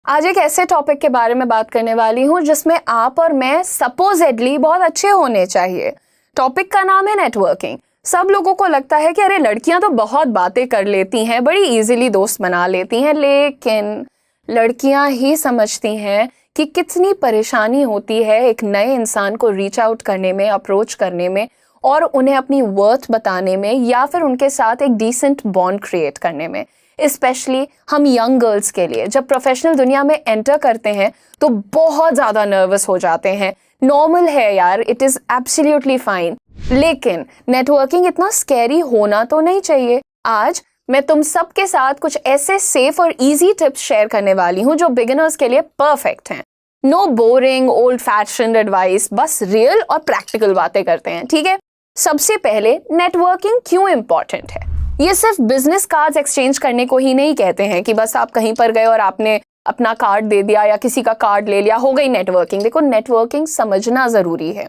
आज एक ऐसे टॉपिक के बारे में बात करने वाली हूँ जिसमें आप और मैं सपोजेडली बहुत अच्छे होने चाहिए। टॉपिक का नाम है नेटवर्किंग। सब लोगों को लगता है कि अरे लड़कियां तो बहुत बातें कर लेती हैं, बड़ी इजीली दोस्त बना लेती हैं, लेकिन लड़कियां ही समझती हैं कि कितनी परेशानी होती है एक नए इंसान को रीच आउट करने में, अप्रोच करने में और उन्हें अपनी वर्थ बताने में या फिर उनके साथ एक डिसेंट बॉन्ड क्रिएट करने में। स्पेशली हम यंग गर्ल्स के लिए जब प्रोफेशनल दुनिया में एंटर करते हैं तो बहुत ज़्यादा नर्वस हो जाते हैं। नॉर्मल है यार, इट इज़ एब्सोल्युटली फाइन, लेकिन नेटवर्किंग इतना स्कैरी होना तो नहीं चाहिए। आज मैं तुम सबके साथ कुछ ऐसे सेफ और इजी टिप्स शेयर करने वाली हूँ जो बिगिनर्स के लिए परफेक्ट हैं। No boring old fashioned advice, बस रियल और प्रैक्टिकल बातें करते हैं, ठीक है। सबसे पहले नेटवर्किंग क्यों इंपॉर्टेंट है। ये सिर्फ बिजनेस कार्ड्स एक्सचेंज करने को ही नहीं कहते हैं कि बस आप कहीं पर गए और आपने अपना कार्ड दे दिया या किसी का कार्ड ले लिया, हो गई नेटवर्किंग। देखो, नेटवर्किंग समझना जरूरी है।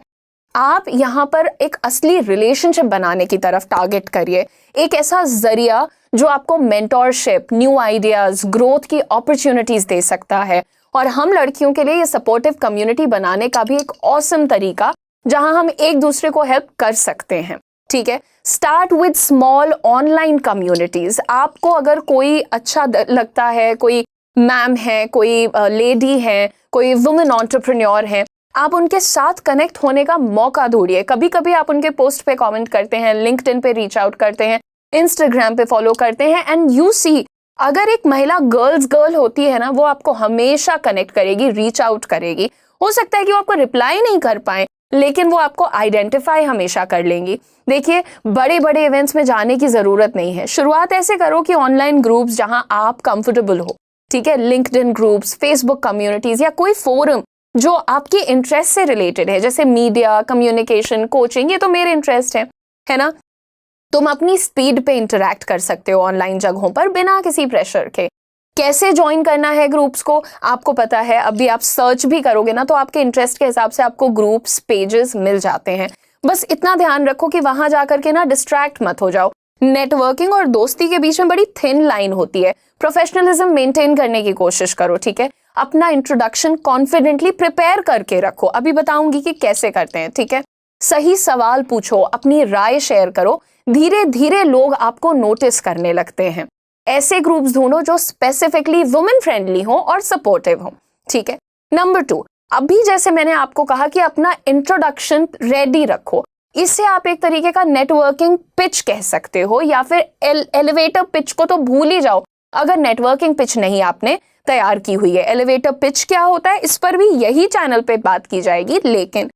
आप यहाँ पर एक असली रिलेशनशिप बनाने की तरफ टारगेट करिए, एक ऐसा जरिया जो आपको मेंटोरशिप, न्यू आइडियाज, ग्रोथ की अपॉर्चुनिटीज दे सकता है। और हम लड़कियों के लिए ये सपोर्टिव कम्युनिटी बनाने का भी एक ऑसम तरीका जहां हम एक दूसरे को हेल्प कर सकते हैं, ठीक है। Start with small online communities. आपको अगर कोई अच्छा लगता है, कोई मैम है, कोई लेडी है, कोई वुमेन एंटरप्रेन्योर है, आप उनके साथ कनेक्ट होने का मौका ढूंढिए। कभी कभी आप उनके पोस्ट पे कमेंट करते हैं, लिंक्डइन पे रीच आउट करते हैं, इंस्टाग्राम पे फॉलो करते हैं, एंड यू सी अगर एक महिला गर्ल होती है ना, वो आपको हमेशा कनेक्ट करेगी, रीच आउट करेगी। हो सकता है कि वो आपको रिप्लाई नहीं कर पाए, लेकिन वो आपको आइडेंटिफाई हमेशा कर लेंगी। देखिए, बड़े बड़े इवेंट्स में जाने की जरूरत नहीं है। शुरुआत ऐसे करो कि ऑनलाइन ग्रुप्स जहां आप कंफर्टेबल हो, ठीक है। लिंक्डइन ग्रुप्स, फेसबुक कम्युनिटीज या कोई फोरम जो आपके इंटरेस्ट से रिलेटेड है, जैसे मीडिया, कम्युनिकेशन, कोचिंग, ये तो मेरे इंटरेस्ट है ना। तुम अपनी स्पीड पे इंटरेक्ट कर सकते हो ऑनलाइन जगहों पर बिना किसी प्रेशर के। कैसे ज्वाइन करना है ग्रुप्स को आपको पता है। अभी आप सर्च भी करोगे ना तो आपके इंटरेस्ट के हिसाब से आपको ग्रुप्स, पेजेस मिल जाते हैं। बस इतना ध्यान रखो कि वहां जाकर के ना डिस्ट्रैक्ट मत हो जाओ। नेटवर्किंग और दोस्ती के बीच में बड़ी थिन लाइन होती है। प्रोफेशनलिज्म मेंटेन करने की कोशिश करो, ठीक है। अपना इंट्रोडक्शन कॉन्फिडेंटली प्रिपेयर करके रखो। अभी बताऊंगी कि कैसे करते हैं, ठीक है। सही सवाल पूछो, अपनी राय शेयर करो। धीरे धीरे लोग आपको नोटिस करने लगते हैं। ऐसे ग्रुप्स ढूंढो जो स्पेसिफिकली वुमेन फ्रेंडली हो और सपोर्टिव हो, ठीक है। नंबर 2, अभी जैसे मैंने आपको कहा कि अपना इंट्रोडक्शन रेडी रखो। इससे आप एक तरीके का नेटवर्किंग पिच कह सकते हो, या फिर एलिवेटर पिच को तो भूल ही जाओ अगर नेटवर्किंग पिच नहीं आपने तैयार की हुई है। एलिवेटर पिच क्या होता है, इस पर भी यही चैनल पे बात की जाएगी, लेकिन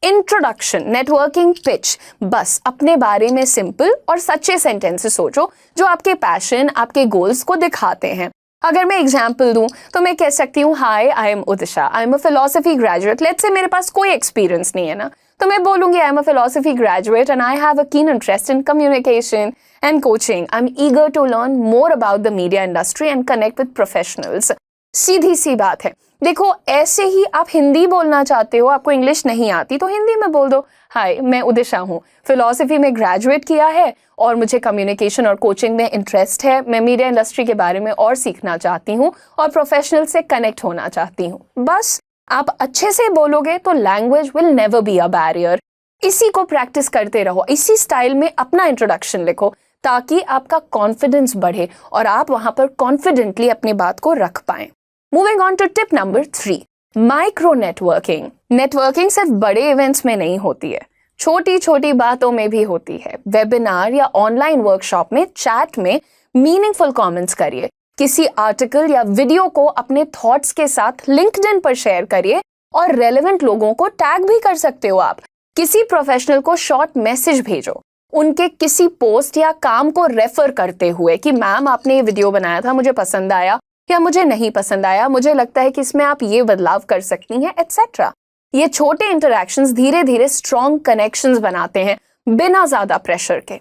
इंट्रोडक्शन, नेटवर्किंग पिच, बस अपने बारे में सिंपल और सच्चे सेंटेंसेस सोचो जो आपके पैशन, आपके गोल्स को दिखाते हैं। अगर मैं एग्जांपल दूं तो मैं कह सकती हूँ, hi I am Udisha, I am a philosophy graduate. Let's say मेरे पास कोई एक्सपीरियंस नहीं है ना, तो मैं बोलूंगी I am a philosophy graduate and I have a keen interest in communication and coaching. I am eager to learn more about the media industry and connect with professionals. सीधी सी बात है। देखो, ऐसे ही आप हिंदी बोलना चाहते हो, आपको इंग्लिश नहीं आती, तो हिंदी में बोल दो, हाय मैं उदिशा हूँ, फिलॉसफी में ग्रेजुएट किया है और मुझे कम्युनिकेशन और कोचिंग में इंटरेस्ट है। मैं मीडिया इंडस्ट्री के बारे में और सीखना चाहती हूँ और प्रोफेशनल से कनेक्ट होना चाहती हूँ। बस आप अच्छे से बोलोगे तो language will never be a barrier. इसी को प्रैक्टिस करते रहो, इसी स्टाइल में अपना इंट्रोडक्शन लिखो ताकि आपका कॉन्फिडेंस बढ़े और आप वहां पर कॉन्फिडेंटली अपनी बात को रख पाएं। Moving on to tip number 3, micro networking. Networking सिर्फ बड़े इवेंट्स में नहीं होती है, छोटी छोटी बातों में भी होती है। वेबिनार या ऑनलाइन वर्कशॉप में, चैट में मीनिंगफुल कमेंट्स करिए। किसी आर्टिकल या वीडियो को अपने थॉट्स के साथ लिंक्डइन पर शेयर करिए और रेलेवेंट लोगों को टैग भी कर सकते हो आप। किसी प्रोफेशनल को शॉर्ट मैसेज भेजो, उनके किसी पोस्ट या काम को रेफर करते हुए कि मैम आपने ये वीडियो बनाया था, मुझे पसंद आया या मुझे नहीं पसंद आया, मुझे लगता है कि इसमें आप ये बदलाव कर सकती हैं, एटसेट्रा। ये छोटे इंटरैक्शंस धीरे धीरे स्ट्रॉन्ग कनेक्शंस बनाते हैं बिना ज्यादा प्रेशर के।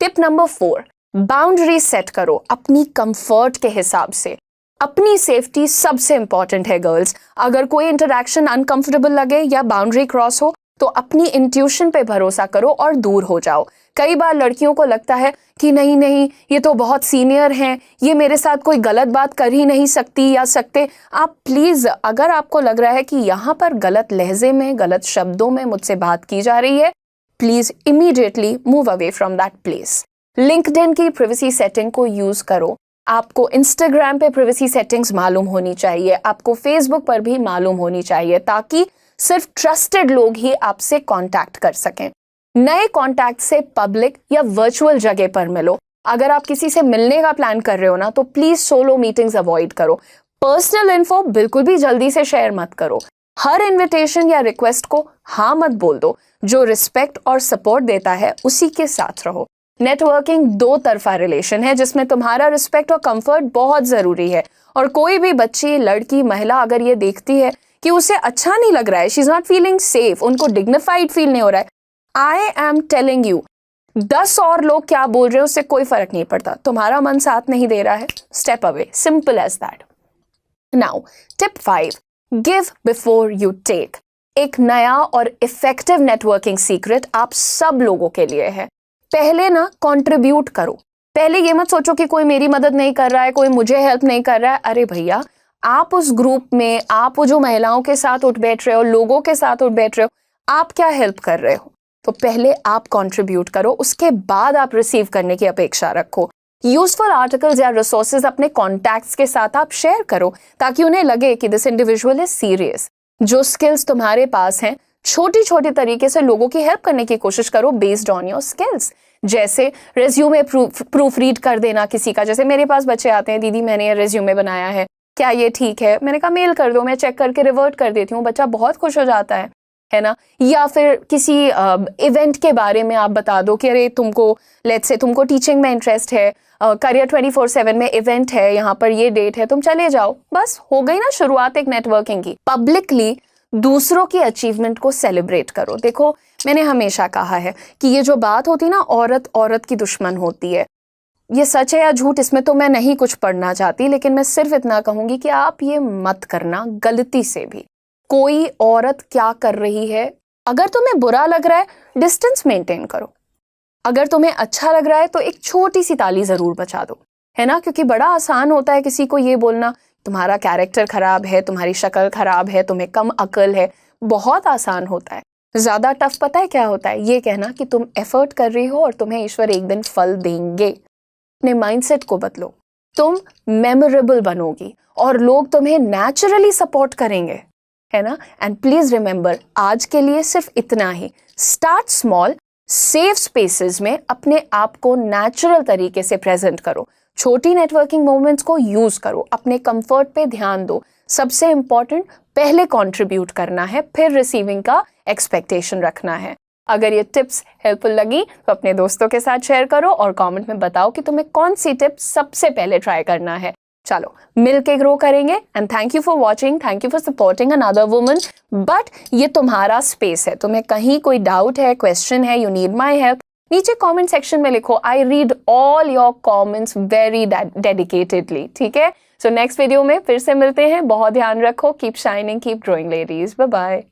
टिप नंबर 4, बाउंड्री सेट करो अपनी कंफर्ट के हिसाब से। अपनी सेफ्टी सबसे इंपॉर्टेंट है गर्ल्स। अगर कोई इंटरैक्शन अनकंफर्टेबल लगे या बाउंड्री क्रॉस हो तो अपनी इंट्यूशन पे भरोसा करो और दूर हो जाओ। कई बार लड़कियों को लगता है कि नहीं नहीं, ये तो बहुत सीनियर हैं, ये मेरे साथ कोई गलत बात कर ही नहीं सकती या सकते। आप प्लीज, अगर आपको लग रहा है कि यहाँ पर गलत लहजे में, गलत शब्दों में मुझसे बात की जा रही है, please immediately move away from that place. LinkedIn की प्रिवेसी सेटिंग को यूज करो। आपको इंस्टाग्राम पे प्रिवेसी सेटिंग्स मालूम होनी चाहिए, आपको फेसबुक पर भी मालूम होनी चाहिए, ताकि सिर्फ ट्रस्टेड लोग ही आपसे कांटेक्ट कर सकें। नए कांटेक्ट से पब्लिक या वर्चुअल जगह पर मिलो। अगर आप किसी से मिलने का प्लान कर रहे हो ना, तो प्लीज सोलो मीटिंग्स अवॉइड करो। पर्सनल इन्फो बिल्कुल भी जल्दी से शेयर मत करो। हर इनविटेशन या रिक्वेस्ट को हाँ मत बोल दो। जो रिस्पेक्ट और सपोर्ट देता है उसी के साथ रहो। नेटवर्किंग दो तरफा रिलेशन है, जिसमें तुम्हारा रिस्पेक्ट और कंफर्ट बहुत जरूरी है। और कोई भी बच्ची, लड़की, महिला अगर ये देखती है कि उसे अच्छा नहीं लग रहा है, she is not feeling safe, उनको डिग्निफाइड फील नहीं हो रहा है, आई एम टेलिंग यू, 10 और लोग क्या बोल रहे हैं उससे कोई फर्क नहीं पड़ता। तुम्हारा मन साथ नहीं दे रहा है, step away, simple as that. Now tip 5, give before you take. एक नया और इफेक्टिव नेटवर्किंग सीक्रेट आप सब लोगों के लिए है। पहले ना कंट्रीब्यूट करो। पहले ये मत सोचो कि कोई मेरी मदद नहीं कर रहा है, कोई मुझे हेल्प नहीं कर रहा है। अरे भैया, आप उस ग्रुप में, आप वो जो महिलाओं के साथ उठ बैठ रहे हो, लोगों के साथ उठ बैठ रहे हो, आप क्या हेल्प कर रहे हो? तो पहले आप कंट्रीब्यूट करो, उसके बाद आप रिसीव करने की अपेक्षा रखो। यूजफुल आर्टिकल्स या रिसोर्सेज अपने कॉन्टैक्ट्स के साथ आप शेयर करो, ताकि उन्हें लगे कि दिस इंडिविजुअल इज सीरियस। जो स्किल्स तुम्हारे पास हैं, छोटी छोटी तरीके से लोगों की हेल्प करने की कोशिश करो बेस्ड ऑन योर स्किल्स। जैसे रेज्यूमे प्रूफ रीड कर देना किसी का। जैसे मेरे पास बच्चे आते हैं, दीदी मैंने ये रेज्यूमे बनाया है, क्या ये ठीक है? मैंने कहा मेल कर दो, मैं चेक करके रिवर्ट कर देती हूँ। बच्चा बहुत खुश हो जाता है ना। या फिर किसी इवेंट के बारे में आप बता दो कि अरे तुमको, लेट्स से तुमको टीचिंग में इंटरेस्ट है, करियर 24/7 में इवेंट है, यहाँ पर ये डेट है, तुम चले जाओ। बस हो गई ना शुरुआत एक नेटवर्किंग की। पब्लिकली दूसरों की अचीवमेंट को सेलिब्रेट करो। देखो, मैंने हमेशा कहा है कि ये जो बात होती है ना, औरत औरत की दुश्मन होती है, ये सच है या झूठ, इसमें तो मैं नहीं कुछ पढ़ना चाहती, लेकिन मैं सिर्फ इतना कहूंगी कि आप ये मत करना गलती से भी। कोई औरत क्या कर रही है, अगर तुम्हें बुरा लग रहा है, डिस्टेंस मेंटेन करो। अगर तुम्हें अच्छा लग रहा है तो एक छोटी सी ताली जरूर बजा दो, है ना। क्योंकि बड़ा आसान होता है किसी को ये बोलना तुम्हारा कैरेक्टर खराब है, तुम्हारी शक्ल खराब है, तुम्हें कम अकल है। बहुत आसान होता है। ज्यादा टफ पता है क्या होता है? ये कहना कि तुम एफर्ट कर रही हो और तुम्हें ईश्वर एक दिन फल देंगे। अपने माइंडसेट को बदलो, तुम मेमोरेबल बनोगी और लोग तुम्हें नेचुरली सपोर्ट करेंगे, है ना। एंड प्लीज रिमेंबर, आज के लिए सिर्फ इतना ही। स्टार्ट स्मॉल, सेफ स्पेसेस में अपने आप को नेचुरल तरीके से प्रेजेंट करो। छोटी नेटवर्किंग मोमेंट्स को यूज करो, अपने कंफर्ट पे ध्यान दो। सबसे इंपॉर्टेंट, पहले कंट्रीब्यूट करना है, फिर रिसीविंग का एक्सपेक्टेशन रखना है। अगर ये टिप्स हेल्पफुल लगी तो अपने दोस्तों के साथ शेयर करो और कमेंट में बताओ कि तुम्हें कौन सी टिप सबसे पहले ट्राई करना है। चलो मिलके ग्रो करेंगे। And thank you for watching, thank you for supporting another woman. But ये तुम्हारा स्पेस है, तुम्हें कहीं कोई डाउट है, क्वेश्चन है, यू नीड माई हेल्प, नीचे कमेंट सेक्शन में लिखो। I read all your comments very dedicatedly, ठीक है। सो नेक्स्ट वीडियो में फिर से मिलते हैं। बहुत ध्यान रखो। Keep shining, keep growing ladies. Bye bye.